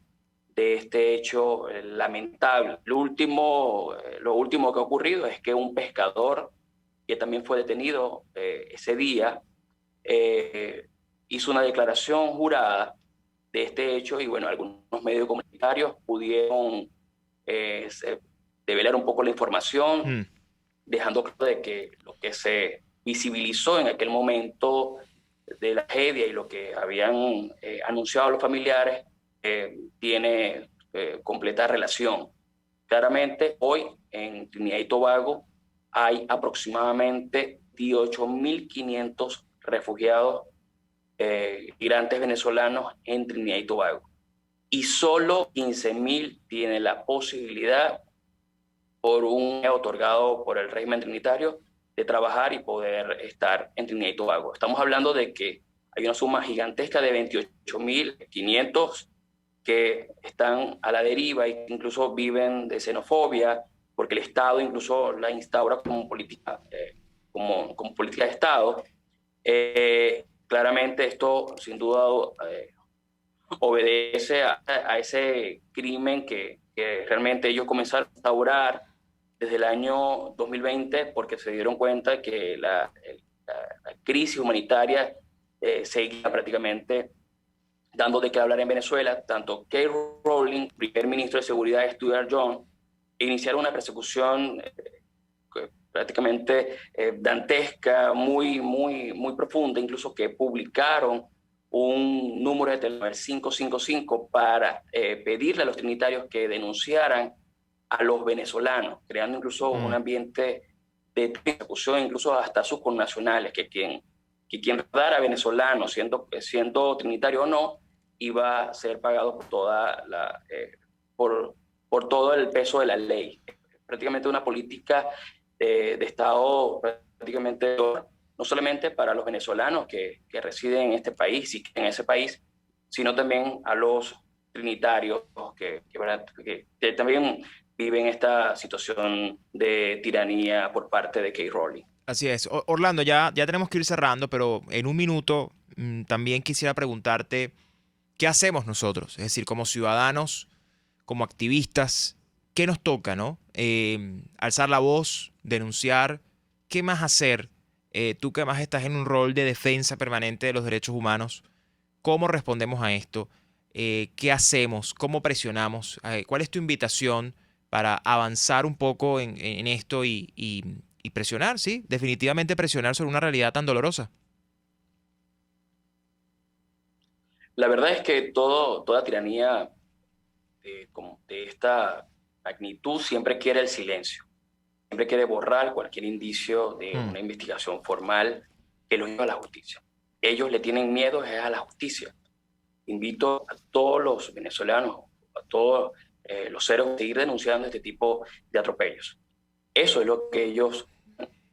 de este hecho lamentable. Lo último que ha ocurrido es que un pescador, que también fue detenido ese día, hizo una declaración jurada de este hecho, y bueno, algunos medios comunitarios pudieron develar un poco la información, dejando claro de que lo que se visibilizó en aquel momento de la tragedia y lo que habían anunciado los familiares tiene completa relación. Claramente, hoy en Trinidad y Tobago hay aproximadamente 18.500 refugiados migrantes venezolanos en Trinidad y Tobago. Y solo 15.000 tienen la posibilidad, por un otorgado por el régimen trinitario, de trabajar y poder estar en Trinidad y Tobago. Estamos hablando de que hay una suma gigantesca de 28.500 que están a la deriva e incluso viven de xenofobia, porque el Estado incluso la instaura como política, como política de Estado. Claramente esto sin duda obedece a ese crimen que realmente ellos comenzaron a instaurar desde el año 2020, porque se dieron cuenta que la crisis humanitaria seguía prácticamente dando de qué hablar en Venezuela. Tanto Kay Rowling, primer ministro de Seguridad, Stuart John, iniciaron una persecución prácticamente dantesca, muy profunda, incluso que publicaron un número de teléfono 555 para pedirle a los trinitarios que denunciaran a los venezolanos, creando incluso un ambiente de persecución, incluso hasta sus connacionales, que quien radara a venezolanos, siendo trinitario o no, iba a ser pagado por todo el peso de la ley. Prácticamente una política de Estado prácticamente no solamente para los venezolanos que residen en este país y en ese país, sino también a los trinitarios que también viven esta situación de tiranía por parte de Kay Rowling. Así es. Orlando, ya tenemos que ir cerrando, pero en un minuto también quisiera preguntarte, ¿qué hacemos nosotros? Es decir, como ciudadanos, como activistas, ¿qué nos toca, no? Alzar la voz, denunciar, ¿qué más hacer? Tú que más estás en un rol de defensa permanente de los derechos humanos, ¿cómo respondemos a esto? ¿Qué hacemos? ¿Cómo presionamos? ¿Cuál es tu invitación para avanzar un poco en esto y presionar, sí, definitivamente presionar sobre una realidad tan dolorosa? La verdad es que toda tiranía de esta magnitud siempre quiere el silencio, siempre quiere borrar cualquier indicio de una investigación formal que los lleve a la justicia. Ellos le tienen miedo a la justicia, invito a todos los venezolanos, a todos los seres, a seguir denunciando este tipo de atropellos. Eso es lo que ellos,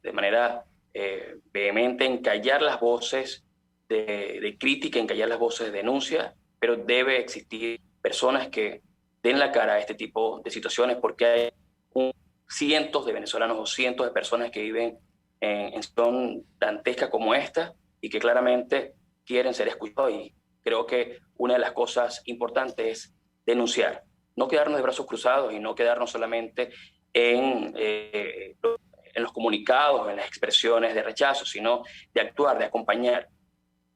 de manera vehemente, encallar las voces de crítica, encallar las voces de denuncia, pero debe existir personas que den la cara a este tipo de situaciones, porque hay cientos de venezolanos o cientos de personas que viven en situación dantesca como esta y que claramente quieren ser escuchados. Y creo que una de las cosas importantes es denunciar, no quedarnos de brazos cruzados y no quedarnos solamente en los comunicados, en las expresiones de rechazo, sino de actuar, de acompañar.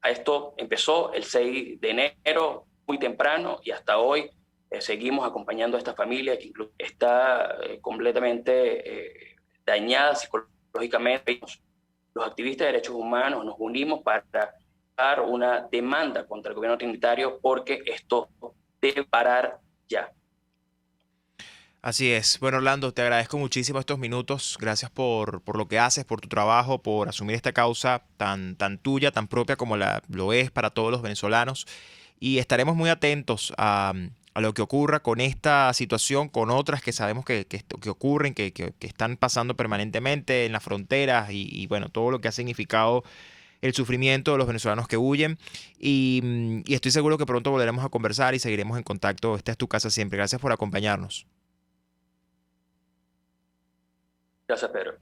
A esto empezó el 6 de enero, muy temprano, y hasta hoy seguimos acompañando a esta familia que incluso está completamente dañada psicológicamente. Los activistas de derechos humanos nos unimos para dar una demanda contra el gobierno trinitario porque esto debe parar ya. Así es. Bueno, Orlando, te agradezco muchísimo estos minutos. Gracias por lo que haces, por tu trabajo, por asumir esta causa tan tuya, tan propia como lo es para todos los venezolanos. Y estaremos muy atentos a lo que ocurra con esta situación, con otras que sabemos que ocurren, que están pasando permanentemente en las fronteras y bueno, todo lo que ha significado el sufrimiento de los venezolanos que huyen. Y estoy seguro que pronto volveremos a conversar y seguiremos en contacto. Esta es tu casa siempre. Gracias por acompañarnos. Gracias, Pedro.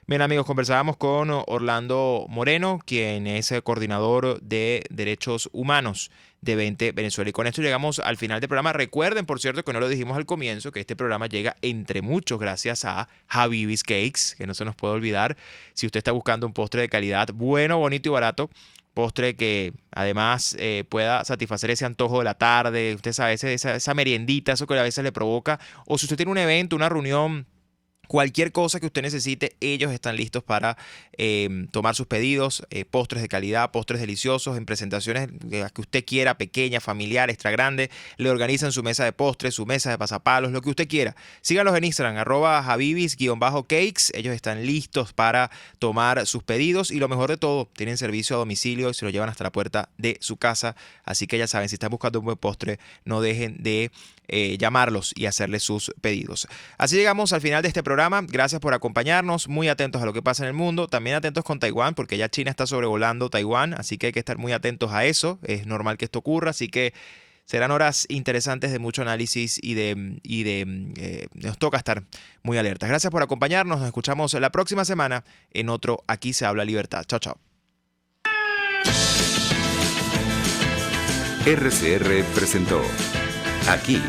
Bien, amigos, conversábamos con Orlando Moreno, quien es coordinador de Derechos Humanos de 20 Venezuela. Y con esto llegamos al final del programa. Recuerden, por cierto, que no lo dijimos al comienzo, que este programa llega entre muchos gracias a Habibis Cakes, que no se nos puede olvidar. Si usted está buscando un postre de calidad bueno, bonito y barato, postre que además pueda satisfacer ese antojo de la tarde, usted sabe, esa meriendita, eso que a veces le provoca, o si usted tiene un evento, una reunión, cualquier cosa que usted necesite, ellos están listos para tomar sus pedidos, postres de calidad, postres deliciosos, en presentaciones las que usted quiera, pequeña, familiar, extra grande. Le organizan su mesa de postres, su mesa de pasapalos, lo que usted quiera. Síganlos en Instagram, @habibis_cakes. Ellos están listos para tomar sus pedidos y lo mejor de todo, tienen servicio a domicilio y se lo llevan hasta la puerta de su casa. Así que ya saben, si están buscando un buen postre, no dejen de llamarlos y hacerles sus pedidos. Así llegamos al final de este programa. Gracias por acompañarnos, muy atentos a lo que pasa en el mundo, también atentos con Taiwán, porque ya China está sobrevolando Taiwán, así que hay que estar muy atentos a eso. Es normal que esto ocurra, así que serán horas interesantes de mucho análisis y nos toca estar muy alertas. Gracias por acompañarnos, nos escuchamos la próxima semana en otro Aquí se habla libertad. Chao, chao. RCR presentó Aquí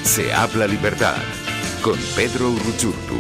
se habla libertad con Pedro Urruchurtu.